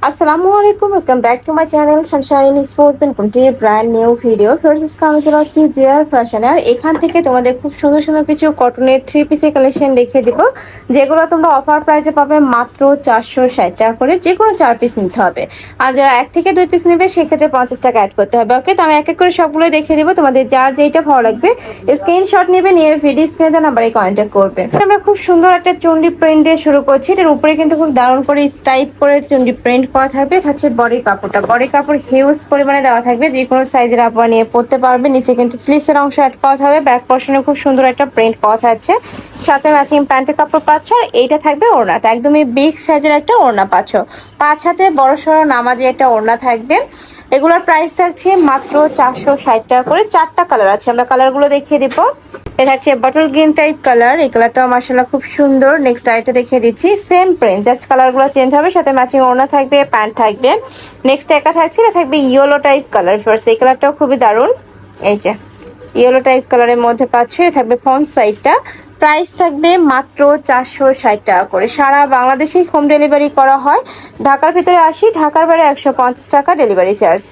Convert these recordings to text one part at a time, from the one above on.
আসসালামু আলাইকুম, welcome back to my channel Sunshine Sport Pen কোনটি ব্র্যান্ড নিউ ভিডিও ফার্স্ট আমি চলে আসছি জিআর ফ্যাশন। আর এখান থেকে তোমাদের খুব সুন্দর সুন্দর কিছু কটনের থ্রি পিসের কালেকশন দেখিয়ে দিব, যেগুলো তোমরা অফার প্রাইসে পাবে মাত্র 460 টাকা করে। যে কোনো 4 পিস নিতে হবে, আর যারা 1 থেকে 2 পিস নেবে সেক্ষেত্রে 50 টাকা অ্যাড করতে হবে। ওকে, তো আমি এক এক করে সবগুলো দেখিয়ে দিব, তোমাদের যার যেটা ভালো লাগবে স্ক্রিনশট নেবে, নিয়ে ভিডিও স্ক্রিনে নাম্বারে কন্ট্যাক্ট করবে। আমরা খুব সুন্দর একটা চন্ডি প্রিন্ট দিয়ে শুরু করছি। এটার উপরে কিন্তু খুব দারুণ করে স্টাইপ করে চন্ডি প্রিন্ট করা থাকবে। থাকছে বডি কাপড়টা, বডি কাপড় হিউজ পরিমাণে দেওয়া থাকবে, যে কোনো সাইজের আপনারা নিয়ে পরতে পারবে। নিচে কিন্তু স্লিভসের অংশ অ্যাড করা থাকবে, ব্যাক পোর্শনে খুব সুন্দর একটা প্রিন্ট করা থাকছে, সাথে ম্যাচিং প্যান্টের কাপড় পাচ্ছ। আর এইটা থাকবে ওড়নাটা, একদমই বিগ সাইজের একটা ওড়না পাচ্ছ, 5 হাতে বড় সড়ো নামাজি একটা ওড়না থাকবে। এগুলোর প্রাইস থাকছে মাত্র 460 টাকা করে। 4টা কালার আছে, আমরা কালারগুলো দেখিয়ে দিব। এটা হচ্ছে বটল গ্রিন টাইপ কালার, এই কালারটাও মাশাআল্লাহ খুব সুন্দর। নেক্সট আইটা দেখিয়ে দিচ্ছি, সেম প্রিন্ট, জাস্ট কালারগুলো চেঞ্জ হবে, সাথে ম্যাচিং ওড়না থাকবে, প্যান্ট থাকবে। নেক্সট একা থাকছে, এটা থাকবে ইয়েলো টাইপ কালার। ফার্স্ট এই কালারটাও খুবই দারুণ, এই যে ইয়েলো টাইপ কালারের মধ্যে পাচ্ছ। এটা থাকবে ফ্রন্ট সাইডটা, প্রাইস থাকবে মাত্র 460 টাকা করে। সারা বাংলাদেশে হোম ডেলিভারি করা হয়, ঢাকার ভিতরে 80, ঢাকার বাইরে 150 টাকা ডেলিভারি চার্জ।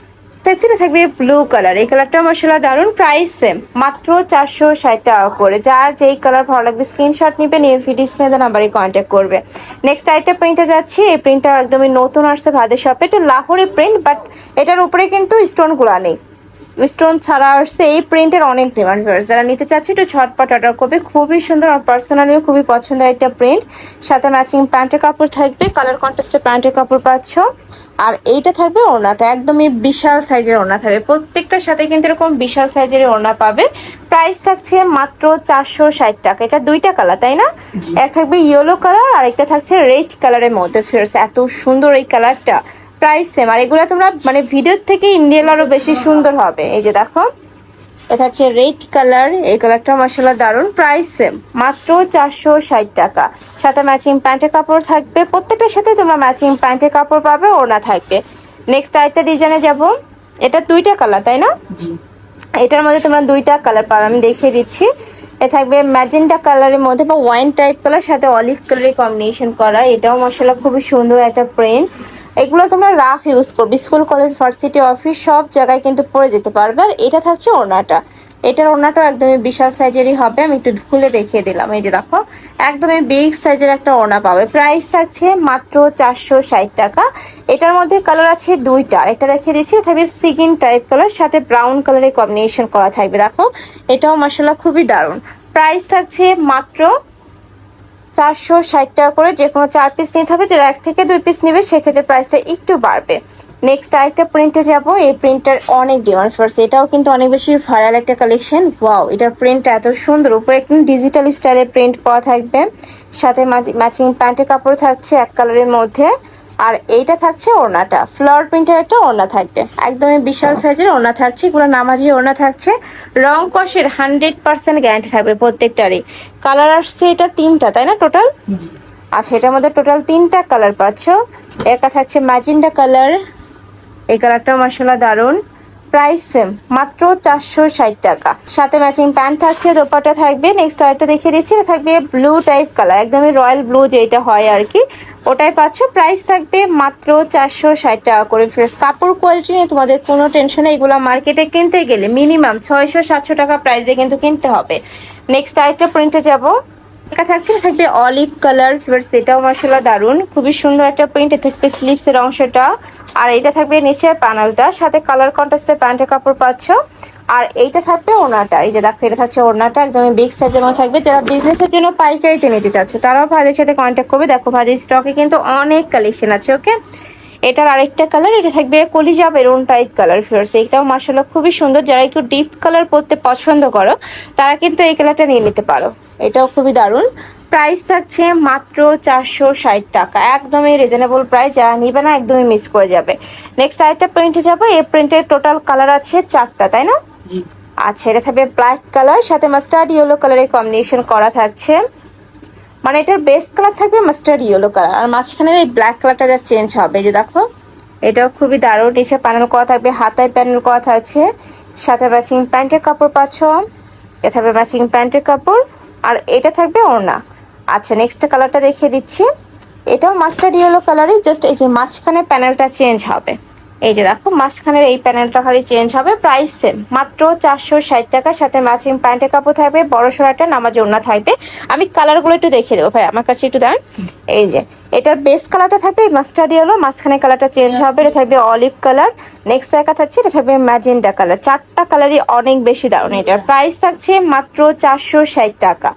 টেক্সচারটা থাকবে ব্লু কালার, এই কালারটা মাশাআল্লাহ দারুন, প্রাইস সেম মাত্র 460 টাকা করে। যার যেই কালার ভালো লাগবে স্ক্রিনশট নিবে, নিয়ে ভিডিও স্ক্রিনে নাম্বারে কন্ট্যাক্ট করবে। নেক্সট আরেকটা প্রিন্টে যাচ্ছি, এই প্রিন্টটা একদমই নতুন আসছে ভাদের শপে, এটা লাহোরি প্রিন্ট, বাট এটার উপরে কিন্তু স্টোনগুলো নেই, স্টোন ছাড়া আসছে। এই প্রিন্টের অনেক ডিমান্ড, যারা নিতে চাচ্ছে একটু ঝটপট অর্ডার করবে। খুবই সুন্দর, আমার পার্সোনালিও খুবই পছন্দের একটা প্রিন্ট। সাথে ম্যাচিং প্যান্টের কাপড় থাকবে, কালার কন্ট্রাস্টের প্যান্টের কাপড় পাচ্ছ। আর এইটা থাকবে ওড়নাটা, একদমই বিশাল সাইজের ওড়না থাকবে, প্রত্যেকটার সাথে কিন্তু এরকম বিশাল সাইজের ওড়না পাবে। প্রাইস থাকছে মাত্র 460 টাকা। এটা 2টা কালার তাই না? এক থাকবে ইয়েলো কালার, আর একটা থাকছে রেড কালারের মধ্যে। ফিরছে এত সুন্দর এই কালারটা, প্রাইস সেম। আর এগুলো তোমরা মানে ভিডিওর থেকে ইন্ডিয়াল আরো বেশি সুন্দর হবে। এই যে দেখো, এটা হচ্ছে রেড কালার, এই কালারটা মাশাআল্লাহ দারুন, প্রাইস সেম মাত্র 460 টাকা। সাথে ম্যাচিং প্যান্টের কাপড় থাকবে, প্রত্যেকটার সাথে তোমরা ম্যাচিং প্যান্টের কাপড় পাবে, ওড়না থাকবে। নেক্সট আরেকটা ডিজাইনে যাব, এটা 2টা কালার তাই না? এটার মধ্যে তোমরা 2টা কালার পাবে, আমি দেখিয়ে দিচ্ছি। এ থাকবে ম্যাজেন্টা কালারের মধ্যে বা ওয়াইন টাইপ কালার, সাথে অলিভ কালারের কম্বিনেশন করা, এটাও মাশাআল্লাহ খুবই সুন্দর একটা প্রিন্ট। এগুলো তোমরা রাফ ইউজ করবে, স্কুল কলেজ ভার্সিটি অফিস সব জায়গায় কিন্তু পরে যেতে পারবে। আর এটা থাকছে ওড়নাটা, এটার ওড়নাটাও একদমই বিশাল সাইজেরই হবে, আমি একটু খুলে দেখিয়ে দিলাম। এই যে দেখো, একদমই বিগ সাইজের একটা ওড়না পাবে, প্রাইস থাকছে মাত্র 460 টাকা। এটার মধ্যে কালার আছে 2টা, একটা দেখিয়ে দিচ্ছি, থাকবে সিগিন টাইপ কালার, সাথে ব্রাউন কালারের কম্বিনেশন করা থাকবে। দেখো এটাও মাশাআল্লাহ খুবই দারুণ, প্রাইস থাকছে মাত্র 460 টাকা করে। যে কোনো 4 পিস নিতে হবে, যারা 1 থেকে 2 পিস নেবে সেক্ষেত্রে প্রাইসটা একটু বাড়বে। নেক্সট আরেকটা প্রিন্টে যাব, এই প্রিন্টার অনেক ডিমান্ড ফার্স্ট, এটাও কিন্তু অনেক বেশি ভাইরাল একটা কালেকশন। ওয়াও, এটার প্রিন্টটা এত সুন্দর, উপরে একদম ডিজিটাল স্টাইলের প্রিন্ট করা থাকবে, সাথে ম্যাচিং প্যান্টের কাপড় থাকছে এক কালারের মধ্যে। আর এইটা থাকছে ওড়নাটা, ফ্লাওয়ার প্রিন্টের একটা ওড়না থাকবে, একদমই বিশাল সাইজের ওড়না থাকছে, এগুলো নামাজি ওড়না থাকছে। রং কষের 100% গ্যারান্টি থাকবে প্রত্যেকটারই। কালার আসছে এটা 3টা তাই না টোটাল? আচ্ছা, এটার মধ্যে টোটাল 3টা কালার পাচ্ছ। একটা থাকছে ম্যাজেন্টা কালার, এই কালারটাও মাশাআল্লাহ দারুন, প্রাইস সেম মাত্র 460 টাকা। সাথে ম্যাচিং প্যান্ট থাকছে, দোপাট্টা থাকবে। নেক্সট আরেকটা দেখিয়ে দিচ্ছি, এটা থাকবে ব্লু টাইপ কালার, একদমই রয়্যাল ব্লু যেটা হয় আর কি, ওটাই পাচ্ছ। প্রাইস থাকবে মাত্র 460 টাকা করে। ফ্রেশ কাপড় কোয়ালিটি নিয়ে তোমাদের কোনো টেনশন নেই, এগুলো মার্কেটে কিনতে গেলে মিনিমাম 600-700 টাকা প্রাইস দিয়ে কিন্তু কিনতে হবে। নেক্সট আরেকটা প্রিন্টে যাব, এটা থাকছে, থাকবে অলিভ কালার, সেটাও মাশাআল্লাহ দারুন, খুবই সুন্দর একটা প্রিন্ট। থাকবে স্লিভসের অংশটা, আর এটা থাকবে নিচের প্যানেলটা, সাথে কালার কন্ট্রাস্টের প্যান্টের কাপড় পাচ্ছ। আর এইটা থাকবে ওড়নাটা, এই যে দেখো এটা থাকছে ওড়নাটা, একদমই বিগ সাইজের মধ্যে থাকবে। যারা বিজনেসের জন্য পাইকারিতে নিতে চাচ্ছ তারাও ভাইদের সাথে কন্ট্যাক্ট করবে। দেখো ভাইদের স্টকে কিন্তু অনেক কালেকশন আছে। ওকে, এটার আরেকটা কালার, এটা থাকবে কলিজা মেরুন টাইপ কালার। ফিয়ার্স এইটাও মাশাআল্লাহ খুবই সুন্দর, যারা একটু ডিপ কালার পরতে পছন্দ করো তারা কিন্তু এই কালারটা নিয়ে নিতে পারো, এটাও খুবই দারুণ। প্রাইস থাকছে মাত্র 460 টাকা, একদমই রিজনেবল প্রাইস, যারা নিবে না একদমই মিস করে যাবে। নেক্সট আরেকটা প্রিন্টে যাবো, এই প্রিন্টের টোটাল কালার আছে 4টা তাই না? আচ্ছা, এটা থাকবে ব্ল্যাক কালার, সাথে মাস্টার্ড ইয়েলো কালারের কম্বিনেশন করা থাকছে, মানে এটার বেস কালার থাকবে মাস্টার্ড ইয়েলো কালার, আর মাঝখানের এই ব্ল্যাক কালারটা যা চেঞ্জ হবে। যে দেখো এটাও খুবই দারুণ, নিচে প্যানেল করা থাকবে, হাতায় প্যানেল করা থাকছে, সাথে ম্যাচিং প্যান্টের কাপড় পাচ্ছ। এটা থাকবে ম্যাচিং প্যান্টের কাপড়, আর এটা থাকবে ওড়না। আচ্ছা, নেক্সট কালারটা দেখিয়ে দিচ্ছি, এটাও মাস্টার্ড ইয়েলো কালারই, জাস্ট এই যে মাঝখানে প্যানেলটা চেঞ্জ হবে। এই যে দেখো মাঝখানের এই প্যানেলটা খালি চেঞ্জ হবে। প্রাইস সেম, মাত্র 460 টাকা। সাথে ম্যাচিং প্যান্টের কাপড় থাকবে, বড় সড়ো একটা নামাজ ওড়না থাকবে। আমি কালারগুলো একটু দেখিয়ে দেবো ভাই, আমার কাছে একটু দাঁড়ান। এই যে এটার বেস কালারটা থাকবে মাস্টার্ড ইয়েলো, মাঝখানে কালারটা চেঞ্জ হবে, এটা থাকবে অলিভ কালার। নেক্সট একা থাকছে এটা থাকবে ম্যাজেন্টা কালার। চারটা কালারই অনেক বেশি দারুণ। এটার প্রাইস থাকছে মাত্র 460 টাকা।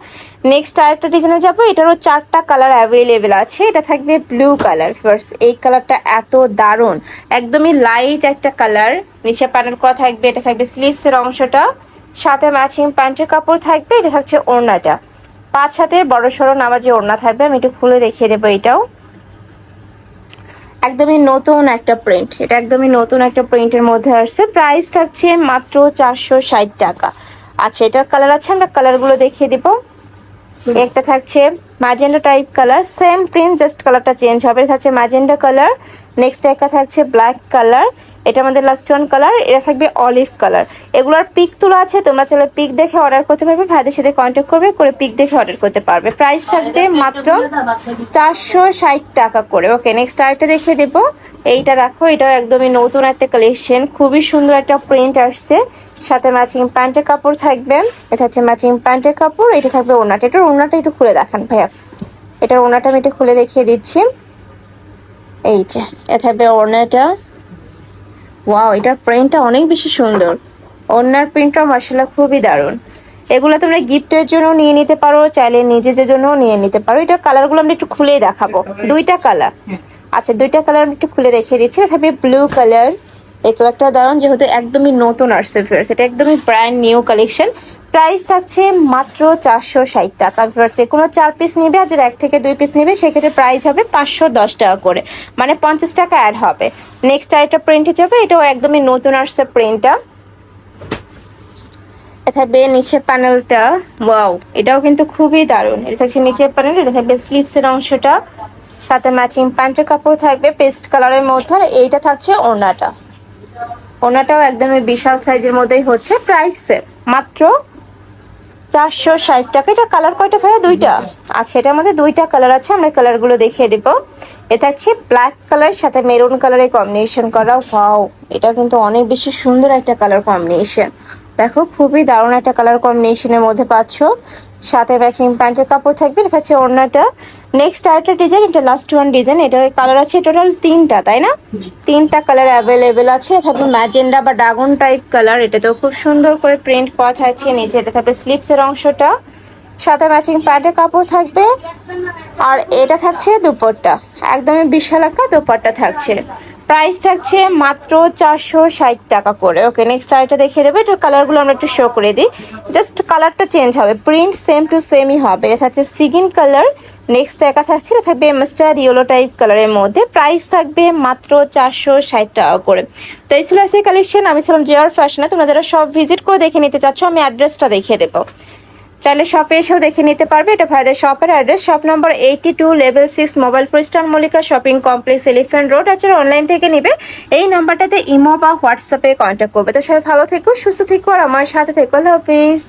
নেক্সট আরেকটা ডিজাইনে যাবো, এটারও চারটা কালার অ্যাভেলেবেল আছে। এটা থাকবে ব্লু কালার। ফার্স্ট এই কালারটা এত দারুণ, একদমই লাইট একটা কালার। নিচে প্যানেল করা থাকবে, এটা থাকবে স্লিভসের অংশটা, সাথে ম্যাচিং প্যান্টের কাপড় থাকবে। এটা থাকছে ওড়নাটা, 5 হাতের বড় সড়ো নামাজি ওড়না থাকবে। আমি একটু খুলে দেখিয়ে দেবো। এটাও একদমই নতুন একটা প্রিন্ট, এটা একদমই নতুন একটা প্রিন্টের মধ্যে আসছে। প্রাইস থাকছে মাত্র 460 টাকা। আচ্ছা এটার কালার আছে, আমরা কালারগুলো দেখিয়ে দিব। একটা থাকছে magenta type colour, same print just কালারটা চেঞ্জ হবে। এটা থাকছে ম্যাজেন্ডা কালার। নেক্সট একটা থাকছে ব্ল্যাক কালার, এটা আমাদের লাস্ট ওয়ান কালার। এটা থাকবে অলিভ কালার। এগুলোর পিক তোলা আছে, তোমরা চাইলে পিক দেখে অর্ডার করতে পারবে, ভাইদের সাথে কন্ট্যাক্ট করবে, করে পিক দেখে অর্ডার করতে পারবে। প্রাইস থাকবে মাত্র 460 টাকা করে। ওকে নেক্সট আরেকটা দেখিয়ে দেবো। এইটা দেখো, এটাও একদমই নতুন একটা কালেকশন, খুবই সুন্দর একটা প্রিন্ট আসছে। সাথে ম্যাচিং প্যান্টের কাপড় থাকবে, এটা হচ্ছে ম্যাচিং প্যান্টের কাপড়। এটা থাকবে ওড়নাটা, এটার ওড়নাটা একটু খুলে দেখান ভাইয়া। এটার ওড়নাটা আমি একটু খুলে দেখিয়ে দিচ্ছি। এই যে এটা থাকবে ওড়নাটা। ওয়াও, এটার প্রিন্টটা অনেক বেশি সুন্দর। ওড়নার প্রিন্টটা মাশাআল্লাহ খুবই দারুণ। এগুলো তোমরা গিফটের জন্য নিয়ে নিতে পারো, চাইলে নিজেদের জন্য নিয়ে নিতে পারো। এটার কালারগুলো আমরা একটু খুলেই দেখাবো, দুইটা কালার। আচ্ছা দুইটা কালার আমি একটু খুলে দেখিয়ে দিচ্ছি। এটা থাকবে ব্লু কালার। এই কালারটা দারুণ, যেহেতু একদমই নতুন আসছে ফিয়ার্স, এটা একদমই ব্র্যান্ড নিউ কালেকশন। প্রাইস থাকছে মাত্র 460 টাকা। ফিয়ার্স কোনো 4 পিস নিবে, আর যারা 1 থেকে 2 পিস নিবে সেক্ষেত্রে প্রাইস হবে 510 টাকা করে, মানে 50 টাকা অ্যাড হবে। নেক্সট আরেকটা প্রিন্টে যাবে, এটাও একদমই নতুন আসছে প্রিন্টটা। এটা থাকবে নিচের প্যানেলটা। ওয়াও, এটাও কিন্তু খুবই দারুণ। এটা থাকছে নিচের প্যানেল, এটা থাকবে স্লিভসের অংশটা, সাথে ম্যাচিং প্যান্টের কাপড় থাকবে পেস্ট কালারের মধ্যে। আর এইটা থাকছে ওড়নাটা, ওড়নাটাও একদমই বিশাল সাইজের মধ্যেই হচ্ছে। প্রাইস মাত্র 460 টাকা। এটা কালার কয়টা ভাইয়া? দুইটা। আচ্ছা এটার মধ্যে দুইটা কালার আছে, আমরা কালারগুলো দেখিয়ে দিব। এটা হচ্ছে ব্ল্যাক কালার সাথে মেরুন কালারের কম্বিনেশন করা। ওয়াও, এটা কিন্তু অনেক বেশি সুন্দর একটা কালার কম্বিনেশন। দেখো খুবই দারুণ একটা কালার কম্বিনেশনের মধ্যে পাচ্ছ। সাথে ম্যাচিং প্যান্টের কাপড় থাকবে। এটা হচ্ছে ওড়নাটা। নেক্সট আরেকটা ডিজাইন, এটা লাস্ট ওয়ান ডিজাইন। এটার কালার আছে টোটাল 3টা, তাই না? 3টা কালার অ্যাভেলেবেল আছে। থাকবে ম্যাজেন্ডা বা ড্রাগন টাইপ কালার, এটাতেও খুব সুন্দর করে প্রিন্ট করা থাকছে। নিচে এটা থাকবে স্লিপসের অংশটা, সাথে ম্যাচিং প্যান্টের কাপড় থাকবে। আর এটা থাকছে দুপাট্টা, একদমই বিশাল একটা দুপাট্টা থাকছে। প্রাইস থাকছে মাত্র 460 টাকা করে। ওকে নেক্সট আরেকটা দেখিয়ে দেবো। এটার কালারগুলো আমরা একটু শো করে দিই, জাস্ট কালারটা চেঞ্জ হবে, প্রিন্ট সেম টু সেমই হবে। এটা থাকছে সিগিন কালার। নেক্সট একা থাকছে, এটা থাকবে মাস্টার্ড ইয়েলো টাইপ কালারের মধ্যে। প্রাইস থাকবে মাত্র 460 টাকা করে। তো এই ছিল আজকের কালেকশন। আমি ছিলাম জিআর ফ্যাশনে। তোমরা যারা সব ভিজিট করে দেখে নিতে চাচ্ছ, আমি অ্যাড্রেসটা দেখিয়ে দেবো, চাইলে শপে এসেও দেখে নিতে পারবে। এটা ভাইদের শপের address, shop number 82 level 6 mobile four star Mallika shopping complex elephant road. আছে অনলাইন থেকে নিবে, এই নাম্বারটাতে ইমো বা হোয়াটসঅ্যাপে কন্ট্যাক্ট করবে। তো সবাই ভালো থেকো, সুস্থ থেকো, আর আমার সাথে থেকো। আল্লাহ হাফিজ।